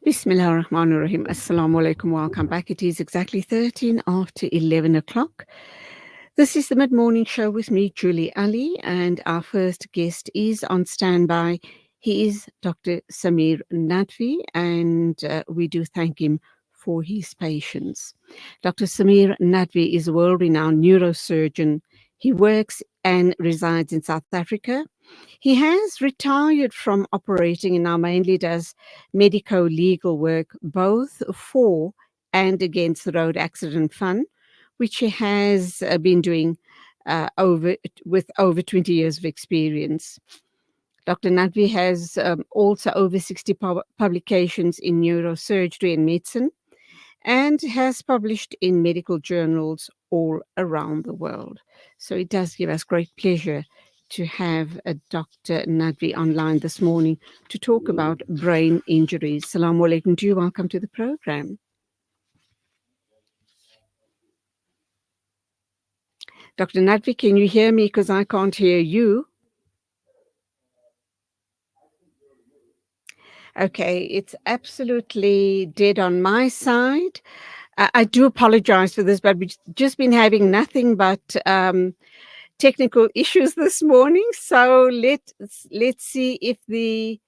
Bismillah ar-Rahman ar-Rahim. Assalamu alaikum. Welcome back. It is exactly 13 after 11 o'clock. This is the mid-morning show with me, Julie Alli, and our first guest is on standby. He is Dr. Samir Nadvi, and we do thank him for his patience. Dr. Samir Nadvi is a world-renowned neurosurgeon. He works and resides in South Africa. He has retired from operating and now mainly does medico-legal work both for and against the Road Accident Fund, which he has been doing over 20 years of experience. Dr. Nadvi has also over 60 publications in neurosurgery and medicine and has published in medical journals all around the world. So it does give us great pleasure to have Dr. Nadvi online this morning to talk about brain injuries. Assalamu alaikum to you. Welcome to the program. Dr. Nadvi, can you hear me? Because I can't hear you. Okay, it's absolutely dead on my side. I do apologize for this, but we've just been having nothing but technical issues this morning. So let's see if the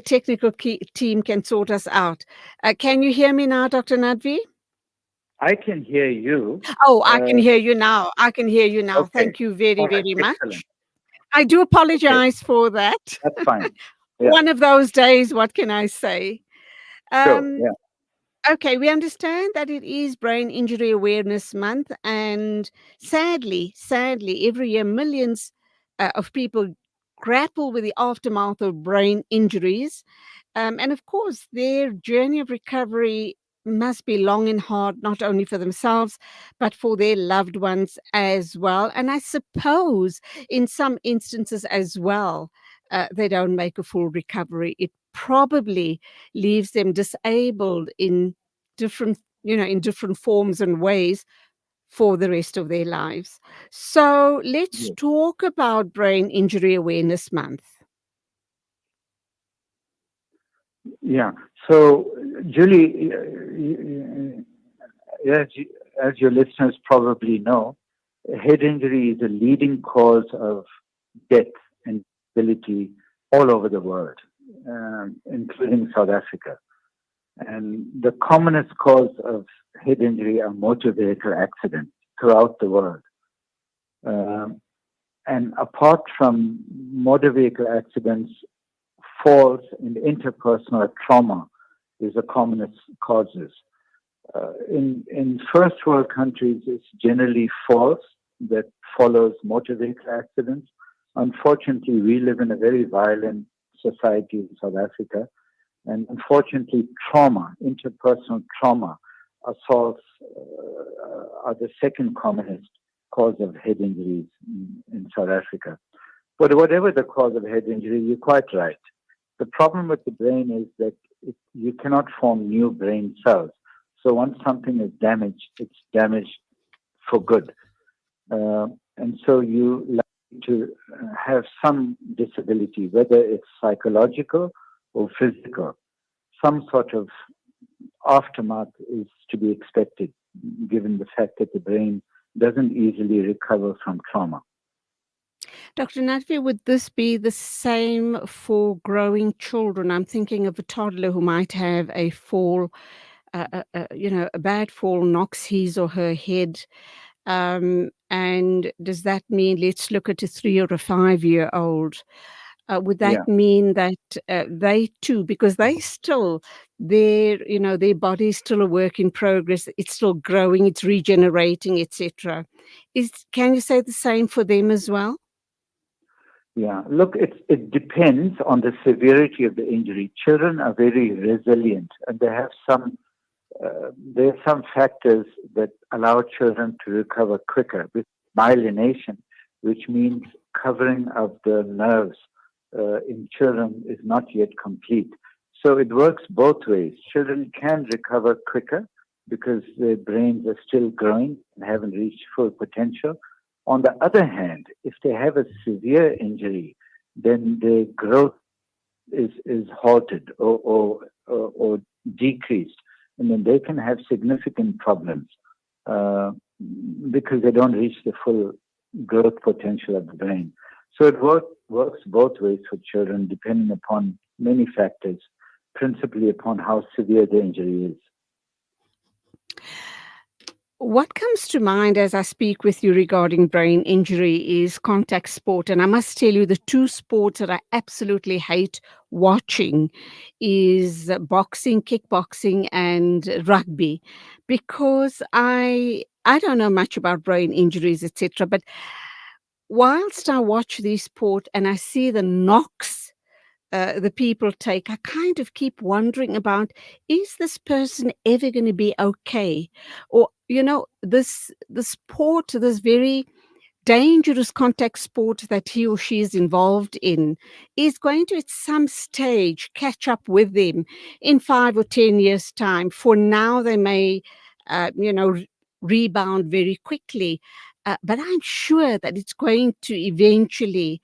technical team can sort us out. Can you hear me now, Dr. Nadvi? I can hear you. Oh, I can hear you now. I can hear you now. Okay. Thank you very, All right, very much. excellent. I do apologize for that. That's fine. Yeah. One of those days, what can I say? Sure. Yeah. Okay, we understand that it is Brain Injury Awareness Month, and sadly, every year millions of people grapple with the aftermath of brain injuries. And of course, their journey of recovery must be long and hard, not only for themselves, but for their loved ones as well. And I suppose in some instances as well, they don't make a full recovery. It probably leaves them disabled in different forms and ways for the rest of their lives. So let's talk about Brain Injury Awareness Month. Yeah. So, Julie, as your listeners probably know, head injury is a leading cause of death and disability all over the world, including South Africa. And the commonest cause of head injury are motor vehicle accidents throughout the world. And apart from motor vehicle accidents, falls and interpersonal trauma is the commonest causes. In first world countries, it's generally falls that follows motor vehicle accidents. Unfortunately, we live in a very violent society in South Africa. And unfortunately, trauma, interpersonal trauma, assaults are the second commonest cause of head injuries in South Africa. But whatever the cause of head injury, you're quite right. The problem with the brain is that you cannot form new brain cells. So once something is damaged, it's damaged for good. And so you like to have some disability, whether it's psychological or physical. Some sort of aftermath is to be expected, given the fact that the brain doesn't easily recover from trauma. Dr. Nadvi, would this be the same for growing children? I'm thinking of a toddler who might have a fall, a bad fall knocks his or her head. And does that mean, let's look at a 3 or a 5-year-old, would that mean that they too, because they still, their body is still a work in progress, it's still growing, it's regenerating, etc. Can you say the same for them as well? Yeah, look, it depends on the severity of the injury. Children are very resilient, and there are some factors that allow children to recover quicker. With myelination, which means covering of the nerves in children is not yet complete. So it works both ways. Children can recover quicker because their brains are still growing and haven't reached full potential. On the other hand, if they have a severe injury, then their growth is halted or or decreased, and then they can have significant problems uh, because they don't reach the full growth potential of the brain. So it works both ways for children, depending upon many factors, principally upon how severe the injury is. What comes to mind as I speak with you regarding brain injury is contact sport. And I must tell you, the two sports that I absolutely hate watching is boxing, kickboxing, and rugby, because I don't know much about brain injuries, etc. But whilst I watch these sport and I see the knocks the people take, I kind of keep wondering about, is this person ever going to be okay? Or, this sport, this very dangerous contact sport that he or she is involved in, is going to at some stage catch up with them in 5 or 10 years' time. For now, they may, rebound very quickly. But I'm sure that it's going to eventually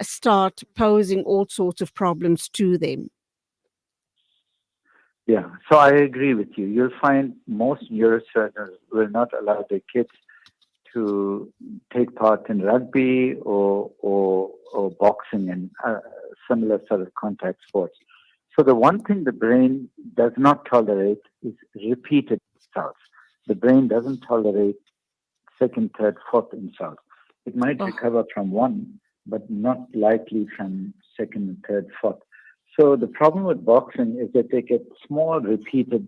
start posing all sorts of problems to them. Yeah, so I agree with you. You'll find most neurosurgeons will not allow their kids to take part in rugby or boxing and similar sort of contact sports. So the one thing the brain does not tolerate is repeated insults. The brain doesn't tolerate second, third, fourth insults. It might Oh, recover from one, but not likely from second and third, fourth. So the problem with boxing is that they get small, repeated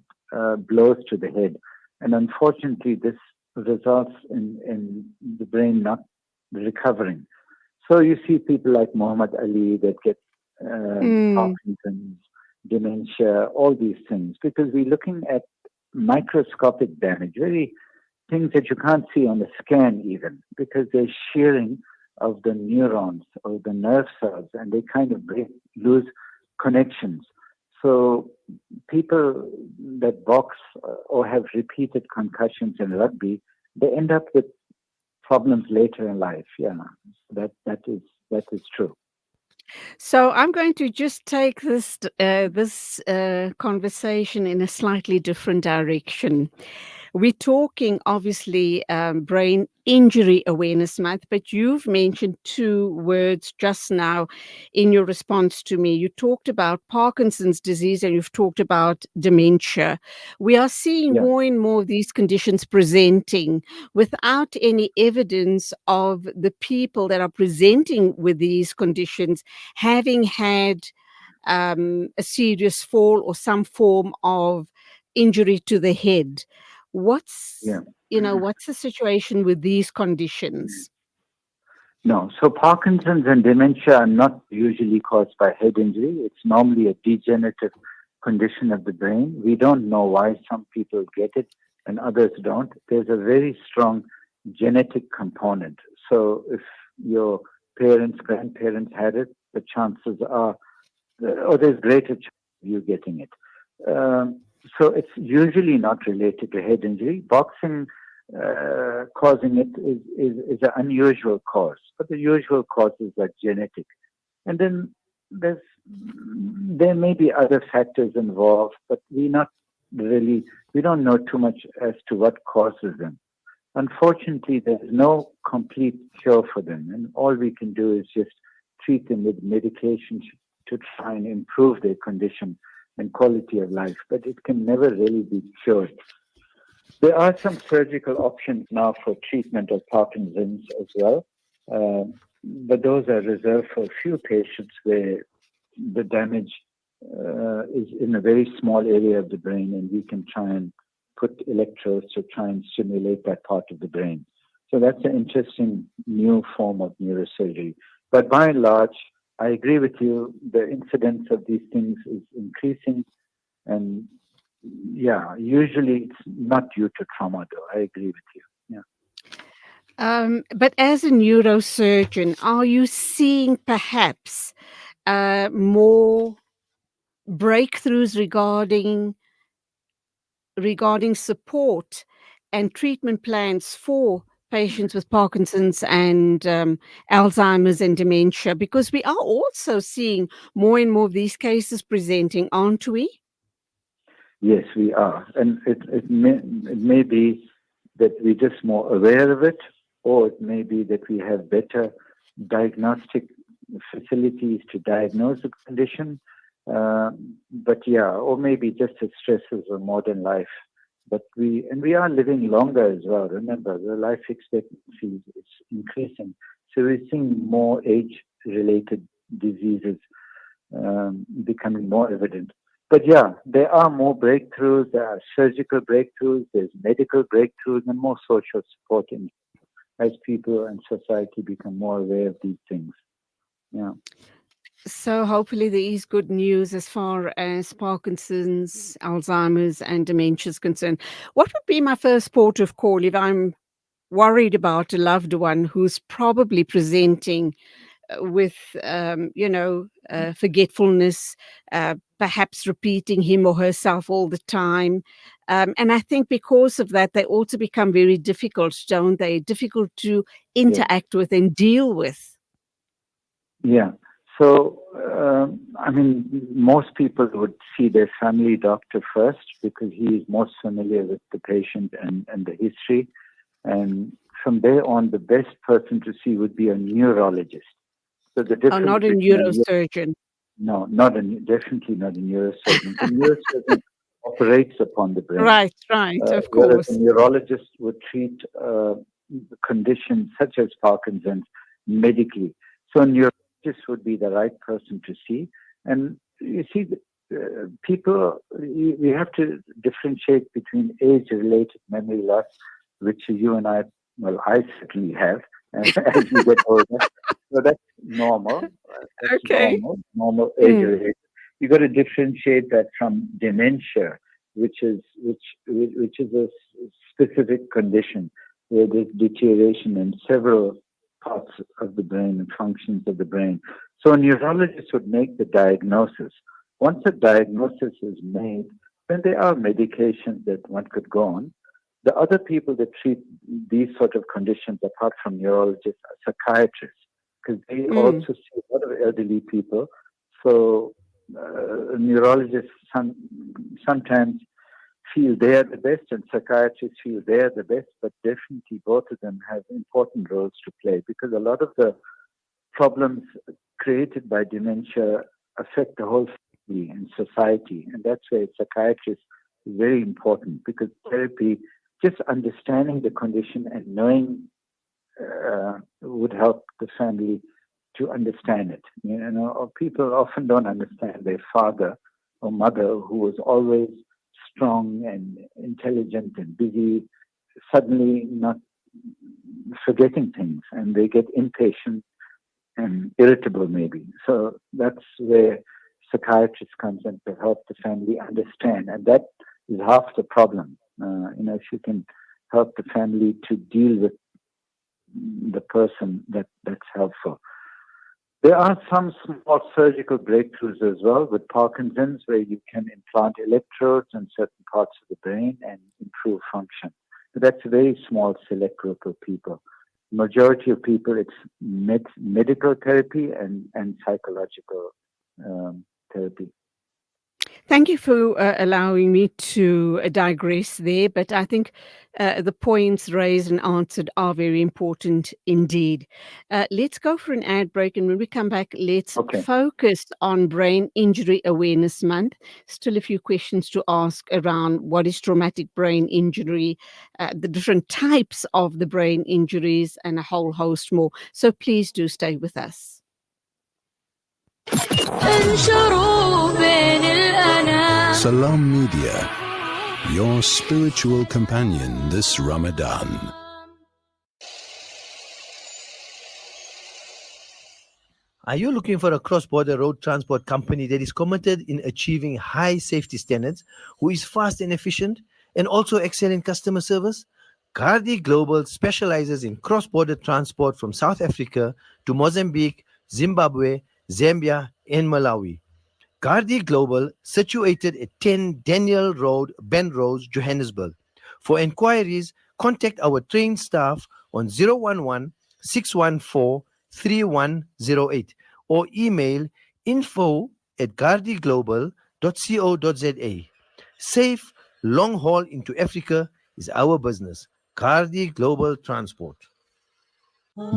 blows to the head, and unfortunately, this results in the brain not recovering. So you see people like Muhammad Ali that get mm, Parkinson's, dementia, all these things, because we're looking at microscopic damage, very things that you can't see on the scan even, because they're shearing of the neurons or the nerve cells, and they kind of lose connections. So people that box or have repeated concussions in rugby, they end up with problems later in life. Yeah, that is true. so I'm going to just take this conversation in a slightly different direction. We're talking obviously Brain Injury Awareness Month, but you've mentioned two words just now in your response to me. You talked about Parkinson's disease and you've talked about dementia. We are seeing Yeah, more and more of these conditions presenting without any evidence of the people that are presenting with these conditions having had a serious fall or some form of injury to the head. yeah. What's the situation with these conditions? No, so Parkinson's and dementia are not usually caused by head injury. It's normally a degenerative condition of the brain. We don't know why some people get it and others don't. There's a very strong genetic component. So if your parents, grandparents had it, the chances are, or there's greater chance of you getting it. Um, so it's usually not related to head injury. Boxing causing it is an unusual cause, but the usual causes are genetic. And then there may be other factors involved, but we don't know too much as to what causes them. Unfortunately, there's no complete cure for them, and all we can do is just treat them with medications to try and improve their condition and quality of life, but it can never really be cured. There are some surgical options now for treatment of Parkinson's as well, uh, but those are reserved for a few patients where the damage is in a very small area of the brain, and we can try and put electrodes to try and stimulate that part of the brain. So that's an interesting new form of neurosurgery. But by and large, I agree with you. The incidence of these things is increasing, and yeah, usually it's not due to trauma, though. I agree with you. Yeah. But as a neurosurgeon, are you seeing perhaps more breakthroughs regarding support and treatment plans for patients with Parkinson's and Alzheimer's and dementia? Because we are also seeing more and more of these cases presenting, aren't we? Yes, we are. And it may be that we're just more aware of it, or it may be that we have better diagnostic facilities to diagnose the condition. But yeah, or maybe just the stresses of modern life. But we are living longer as well. Remember, the life expectancy is increasing. So we're seeing more age-related diseases becoming more evident. But yeah, there are more breakthroughs. There are surgical breakthroughs. There's medical breakthroughs and more social support as people and society become more aware of these things. Yeah. So hopefully there is good news as far as Parkinson's, Alzheimer's, and dementia is concerned. What would be my first port of call if I'm worried about a loved one who's probably presenting with, forgetfulness, perhaps repeating him or herself all the time? And I think because of that, they also become very difficult, don't they? Difficult to Yes. interact with and deal with. Yeah. So, most people would see their family doctor first because he is most familiar with the patient and the history. And from there on, the best person to see would be a neurologist. So the difference Not a neurosurgeon. No, definitely not a neurosurgeon. The neurosurgeon operates upon the brain. Right, of Whereas course. a neurologist would treat conditions such as Parkinson's medically. So a neurologist would be the right person to see. And you see, people, we have to differentiate between age-related memory loss, which you and I certainly have as you get older. So that's normal. That's Okay. normal age-related. You got to differentiate that from dementia, which is a specific condition where there's deterioration in several parts of the brain and functions of the brain. So a neurologist would make the diagnosis. Once a diagnosis is made, then there are medications that one could go on. The other people that treat these sort of conditions, apart from neurologists, are psychiatrists, because they also see a lot of elderly people. So neurologists sometimes feel they are the best and psychiatrists feel they are the best, but definitely both of them have important roles to play because a lot of the problems created by dementia affect the whole family and society. And that's where psychiatrists is very important because therapy, just understanding the condition and knowing would help the family to understand it. People often don't understand their father or mother who was always strong and intelligent and busy, suddenly not forgetting things, and they get impatient and irritable maybe. So that's where psychiatrist comes in to help the family understand, and that is half the problem. If you can help the family to deal with the person, that's helpful. There are some small surgical breakthroughs as well with Parkinson's where you can implant electrodes in certain parts of the brain and improve function. But that's a very small select group of people. Majority of people, it's medical therapy and psychological therapy. Thank you for allowing me to digress there, but I think the points raised and answered are very important indeed. Let's go for an ad break, and when we come back, let's focus on Brain Injury Awareness Month. Still a few questions to ask around what is traumatic brain injury, the different types of the brain injuries, and a whole host more. So please do stay with us. Salam Media, your spiritual companion this Ramadan. Are you looking for a cross-border road transport company that is committed in achieving high safety standards, who is fast and efficient, and also excel in customer service? Gardi Global specializes in cross-border transport from South Africa to Mozambique, Zimbabwe, Zambia, and Malawi. Gardi Global, situated at 10 Daniel Road, Benrose, Johannesburg. For inquiries, contact our trained staff on 011 614 3108 or email info@gardiglobal.co.za. safe, long haul into Africa is our business. Gardi Global Transport.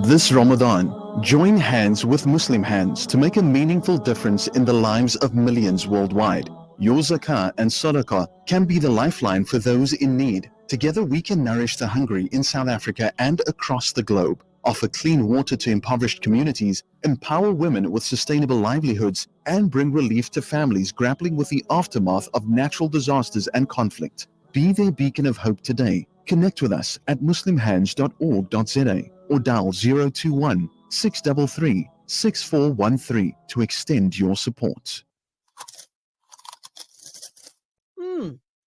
This Ramadan, join hands with Muslim hands to make a meaningful difference in the lives of millions worldwide. Your zakah and sadaqah can be the lifeline for those in need. Together we can nourish the hungry in South Africa and across the globe, offer clean water to impoverished communities, empower women with sustainable livelihoods, and bring relief to families grappling with the aftermath of natural disasters and conflict. Be their beacon of hope today. Connect with us at muslimhands.org.za or dial 021 633 6413 to extend your support.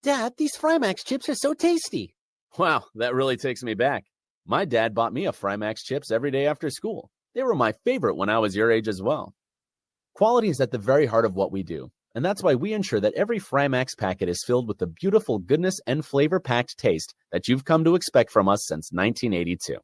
Dad, these Frymax chips are so tasty. Wow, that really takes me back. My dad bought me a Frymax chips every day after school. They were my favorite when I was your age as well. Quality is at the very heart of what we do, and that's why we ensure that every Frymax packet is filled with the beautiful goodness and flavor-packed taste that you've come to expect from us since 1982.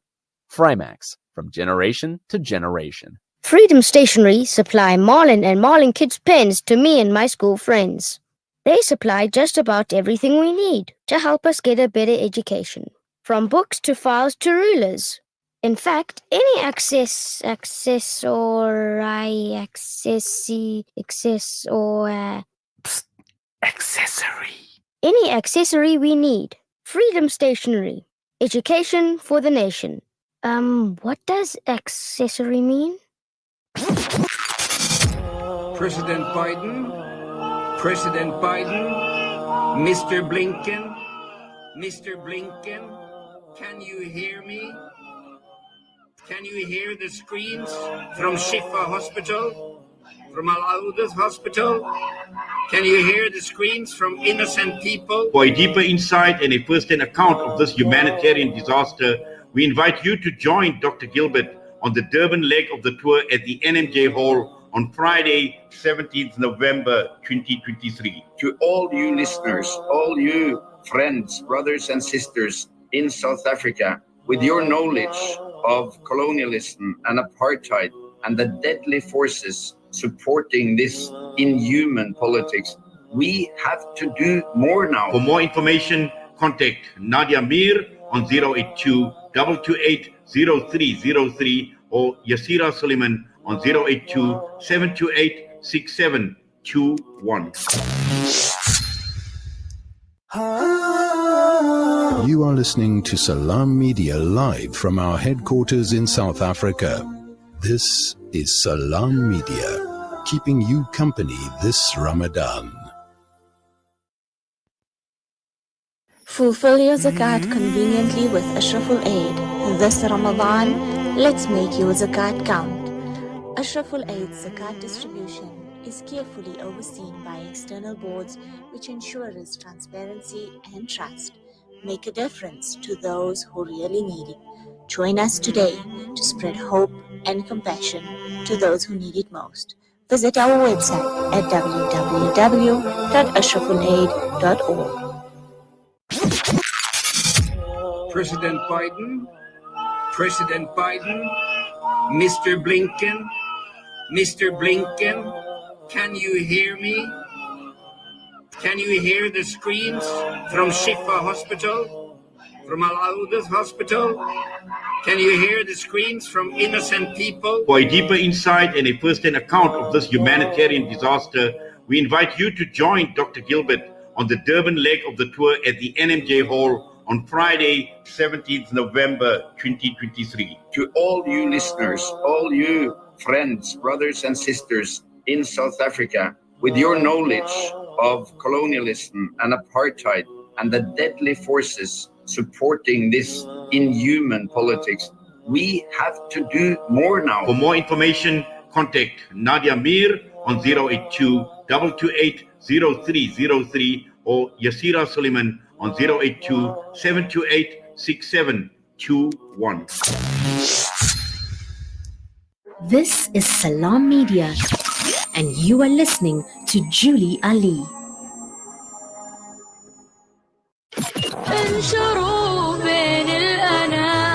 Frymax, from generation to generation. Freedom Stationery supply Marlin and Marlin Kids pens to me and my school friends. They supply just about everything we need to help us get a better education, from books to files to rulers. In fact, any any accessory we need. Freedom Stationery. Education for the nation. What does accessory mean? President Biden, Mr. Blinken, can you hear me? Can you hear the screams from Shifa Hospital, from Al-Auda's Hospital? Can you hear the screams from innocent people? For a deeper insight and a first-hand account of this humanitarian disaster, we invite you to join Dr. Gilbert on the Durban leg of the tour at the NMJ Hall on Friday, 17th November 2023. To all you listeners, all you friends, brothers and sisters in South Africa, with your knowledge of colonialism and apartheid and the deadly forces supporting this inhuman politics, we have to do more now. For more information, contact Nadia Mir on 082 228 0303 or Yasira Suleiman on 082 728 6721. You are listening to Salam Media live from our headquarters in South Africa. This is Salam Media, keeping you company this Ramadan. Fulfill your zakat conveniently with Ashraful Aid. This Ramadan, let's make your zakat count. Ashraful Aid's zakat distribution is carefully overseen by external boards which ensure its transparency and trust. Make a difference to those who really need it. Join us today to spread hope and compassion to those who need it most. Visit our website at www.ashrafulaid.org. President Biden, Mr. Blinken, can you hear me? Can you hear the screams from Shifa Hospital, from Al-Auda's Hospital? Can you hear the screams from innocent people? For a deeper insight and a first-hand account of this humanitarian disaster, we invite you to join Dr. Gilbert on the Durban leg of the tour at the NMJ Hall on Friday, 17th November 2023. To all you listeners, all you friends, brothers and sisters in South Africa, with your knowledge of colonialism and apartheid and the deadly forces supporting this inhuman politics, we have to do more now. For more information, contact Nadia Mir on 082 228 0303 or Yasira Suleiman on 082 728 6721. This is Salam Media, and you are listening to Julie Ali.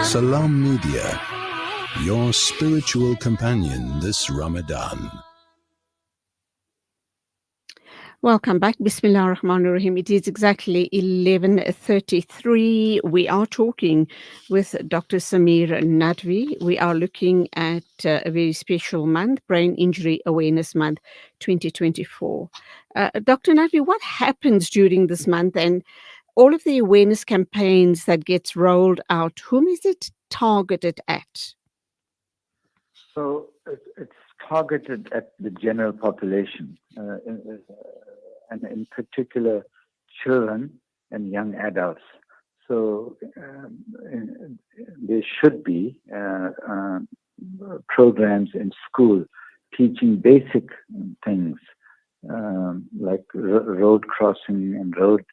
Salam Media, your spiritual companion this Ramadan. Welcome back. Bismillah ar-Rahman ar-Rahim. It is exactly 11:33. We are talking with Dr. Samir Nadvi. We are looking at a very special month, Brain Injury Awareness Month 2024. Dr. Nadvi, what happens during this month and all of the awareness campaigns that gets rolled out, whom is it targeted at? So it's targeted at the general population, and in particular children and young adults. So there should be programs in school teaching basic things like road crossing and road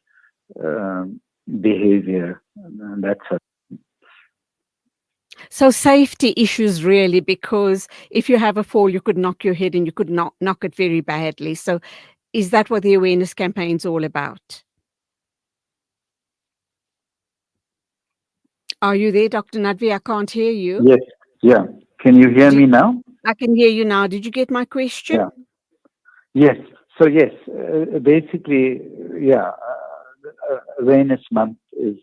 behavior and that sort of. So safety issues really, because if you have a fall, you could knock your head and you could knock it very badly. So is that what the awareness campaign is all about? Are you there, Dr. Nadvi? I can't hear you. Yes, yeah. Can you hear me now? I can hear you now. Did you get my question? Yeah. Yes. So yes, basically, yeah, awareness month is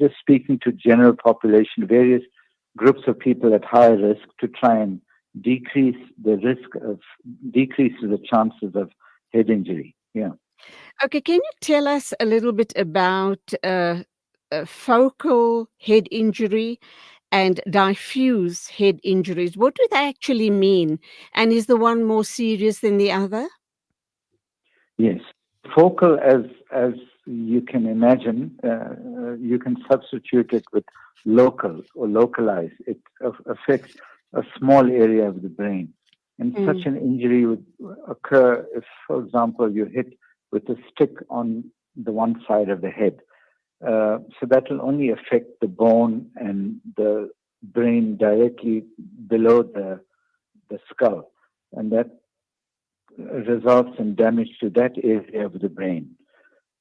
just speaking to general population, various groups of people at higher risk to try and decrease the chances of head injury. Yeah. Okay. Can you tell us a little bit about focal head injury and diffuse head injuries? What do they actually mean? And is the one more serious than the other? Yes. Focal, as you can imagine, you can substitute it with local or localized. It affects a small area of the brain. And such an injury would occur if, for example, you hit with a stick on the one side of the head. So that will only affect the bone and the brain directly below the skull. And that results in damage to that area of the brain.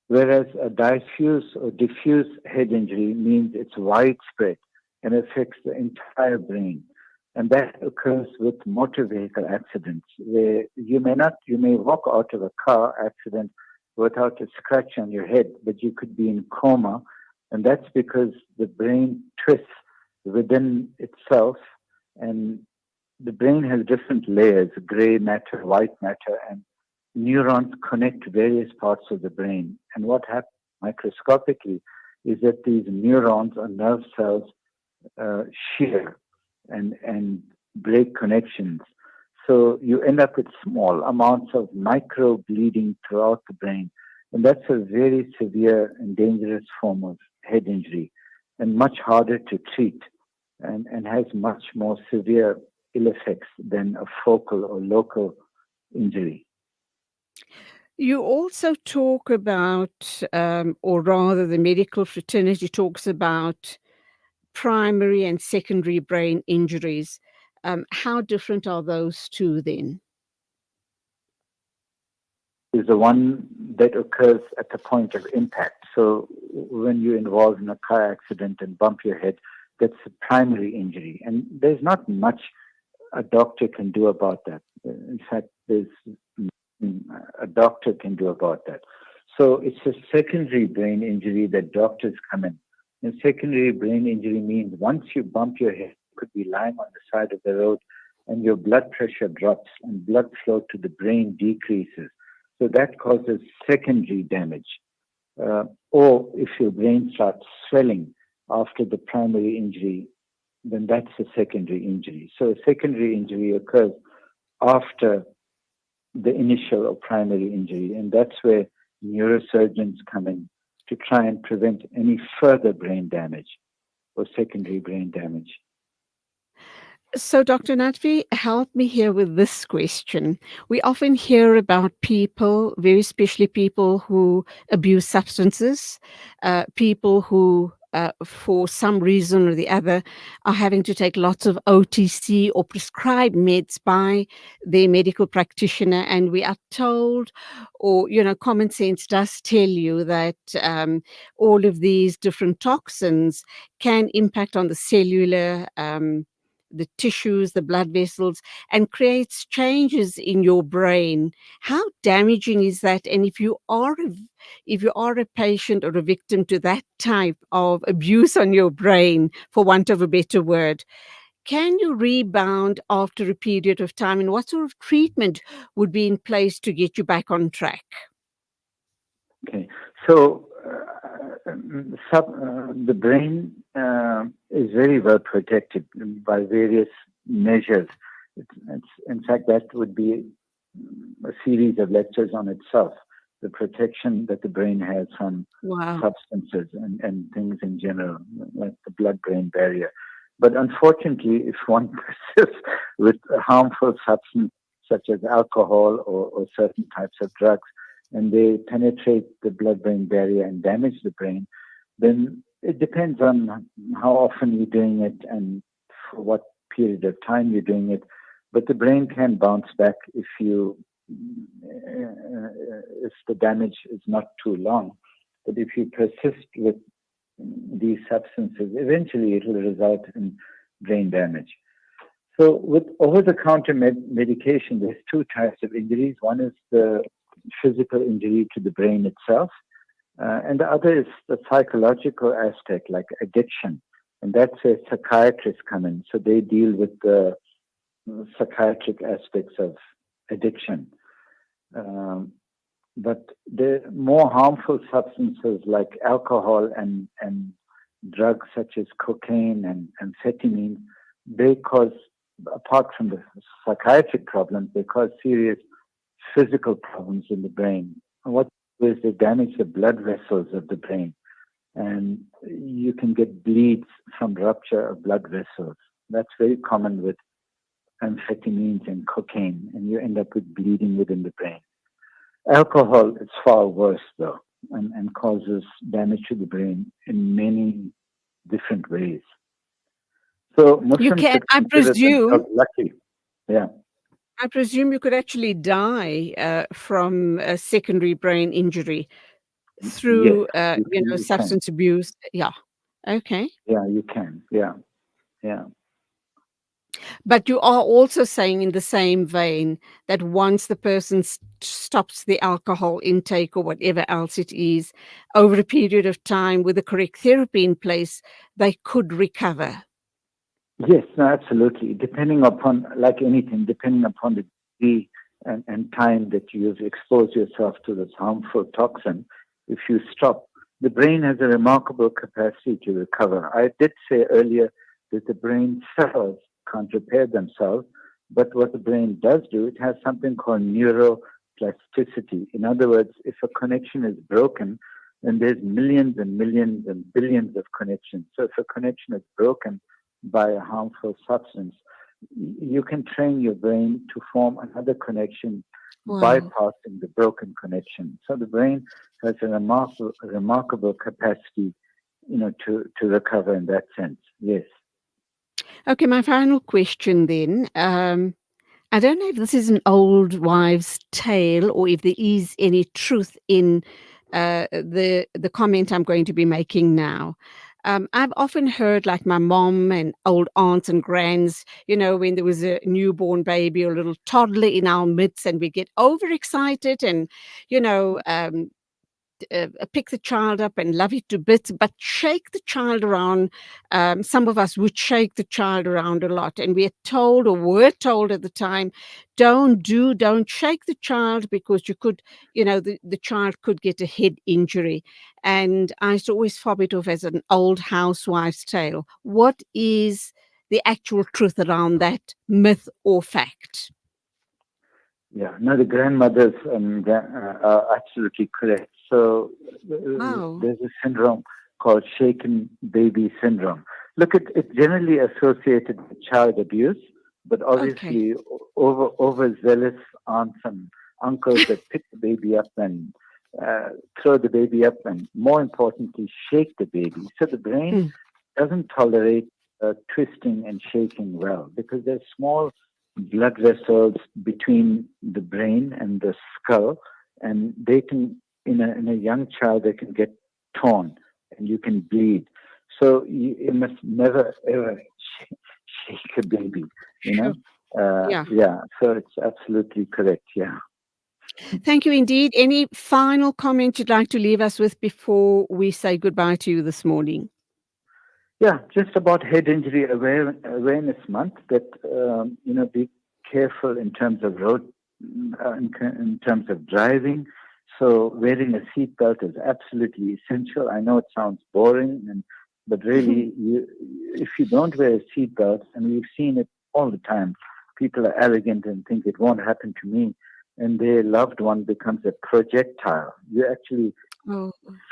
Whereas a diffuse or diffuse head injury means it's widespread and affects the entire brain. And that occurs with motor vehicle accidents, where you may walk out of a car accident without a scratch on your head, but you could be in coma. And that's because the brain twists within itself, and the brain has different layers, gray matter, white matter, and neurons connect various parts of the brain. And what happens microscopically is that these neurons or nerve cells shear and break connections. So you end up with small amounts of micro bleeding throughout the brain. And that's a very severe and dangerous form of head injury and much harder to treat and has much more severe ill effects than a focal or local injury. You also talk about, or rather the medical fraternity talks about primary and secondary brain injuries. How different are those two then? Is the one that occurs at the point of impact. So when you're involved in a car accident and bump your head, that's a primary injury. And there's not much a doctor can do about that. In fact, there's a doctor can do about that. So it's a secondary brain injury that doctors come in. And secondary brain injury means once you bump your head, you could be lying on the side of the road and your blood pressure drops and blood flow to the brain decreases. So that causes secondary damage. Or if your brain starts swelling after the primary injury, then that's a secondary injury. So a secondary injury occurs after the initial or primary injury, and that's where neurosurgeons come in to try and prevent any further brain damage or secondary brain damage. So, Dr. Nadvi, help me here with this question. We often hear about people, very especially people who abuse substances, people who, for some reason or the other, are having to take lots of OTC or prescribed meds by their medical practitioner. And we are told, or, common sense does tell you that all of these different toxins can impact on the cellular the tissues, the blood vessels, and creates changes in your brain. How damaging is that? And if you are a patient or a victim to that type of abuse on your brain, for want of a better word, can you rebound after a period of time? And what sort of treatment would be in place to get you back on track? Okay, so the brain is very well protected by various measures. In fact, that would be a series of lectures on itself, the protection that the brain has from substances and things in general, like the blood-brain barrier. But unfortunately, if one persists with a harmful substance such as alcohol or certain types of drugs, and they penetrate the blood-brain barrier and damage the brain, then it depends on how often you're doing it and for what period of time you're doing it. But the brain can bounce back if the damage is not too long. But if you persist with these substances, eventually it will result in brain damage. So with over-the-counter medication, there's two types of injuries. One is the physical injury to the brain itself, and the other is the psychological aspect, like addiction. And that's where psychiatrists come in. So they deal with the psychiatric aspects of addiction. But the more harmful substances like alcohol and drugs such as cocaine and amphetamine, they cause, apart from the psychiatric problems, they cause serious physical problems in the brain. And what is they damage the blood vessels of the brain, and you can get bleeds from rupture of blood vessels. That's very common with amphetamines and cocaine, and you end up with bleeding within the brain. Alcohol is far worse, though, and causes damage to the brain in many different ways. So Muslims I presume, lucky. Yeah. I presume you could actually die from a secondary brain injury through, you substance abuse. Yeah. Okay. Yeah, you can. Yeah. But you are also saying in the same vein that once the person stops the alcohol intake or whatever else it is, over a period of time with the correct therapy in place, they could recover. Yes, no, absolutely. Depending upon, like anything, depending upon the degree and time that you've exposed yourself to this harmful toxin, if you stop, the brain has a remarkable capacity to recover. I did say earlier that the brain cells can't repair themselves, but what the brain does do, it has something called neuroplasticity. In other words, if a connection is broken, then there's millions and millions and billions of connections. So if a connection is broken by a harmful substance, you can train your brain to form another connection, bypassing the broken connection. So the brain has a remarkable capacity, to recover in that sense. Yes. Okay, my final question then. I don't know if this is an old wives' tale or if there is any truth in the comment I'm going to be making now. I've often heard, like my mom and old aunts and grands, when there was a newborn baby or a little toddler in our midst, and we get overexcited and, pick the child up and love it to bits, but shake the child around. Some of us would shake the child around a lot, and we're told, or were told at the time, don't shake the child because you could, the child could get a head injury. And I used to always fob it off as an old housewife's tale. What is the actual truth around that myth or fact? Yeah, no, the grandmothers are absolutely correct. So there's a syndrome called shaken baby syndrome. Look, it's generally associated with child abuse, but obviously overzealous aunts and uncles that pick the baby up and throw the baby up and, more importantly, shake the baby. So the brain doesn't tolerate twisting and shaking well because there's small blood vessels between the brain and the skull, and they can, in a young child, they can get torn and you can bleed. So you must never ever take a baby, you Sure. know. Yeah. Yeah, so it's absolutely correct. Yeah. Thank you indeed. Any final comment you'd like to leave us with before we say goodbye to you this morning? Yeah, just about Head Injury Awareness Month. That be careful in terms of in terms of driving. So wearing a seatbelt is absolutely essential. I know it sounds boring, but really, if you don't wear a seatbelt, and we've seen it all the time, people are arrogant and think it won't happen to me, and their loved one becomes a projectile. You're actually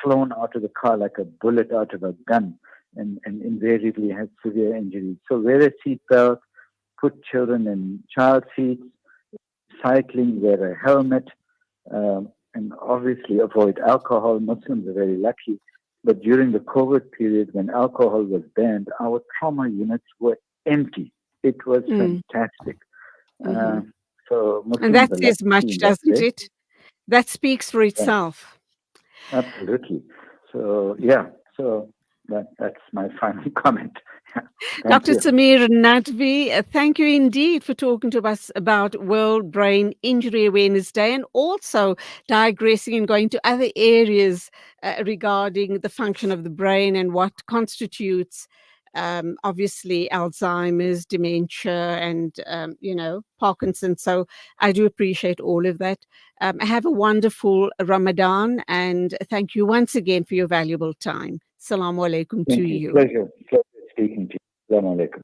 flown out of the car like a bullet out of a gun, and invariably has severe injuries. So wear a seatbelt, put children in child seats, cycling, wear a helmet, and obviously avoid alcohol. Muslims are very lucky. But during the COVID period, when alcohol was banned, our trauma units were empty. It was fantastic. So Muslims And that are says lucky much, in that doesn't way. it? That speaks for itself. Absolutely. So that's my final comment. Dr. You. Samir Nadvi, thank you indeed for talking to us about World Brain Injury Awareness Day, and also digressing and going to other areas regarding the function of the brain and what constitutes obviously Alzheimer's, dementia, and Parkinson's. So I do appreciate all of that. Have a wonderful Ramadan, and thank you once again for your valuable time. Assalamu alaikum to you. Pleasure speaking to you. Assalamu alaikum.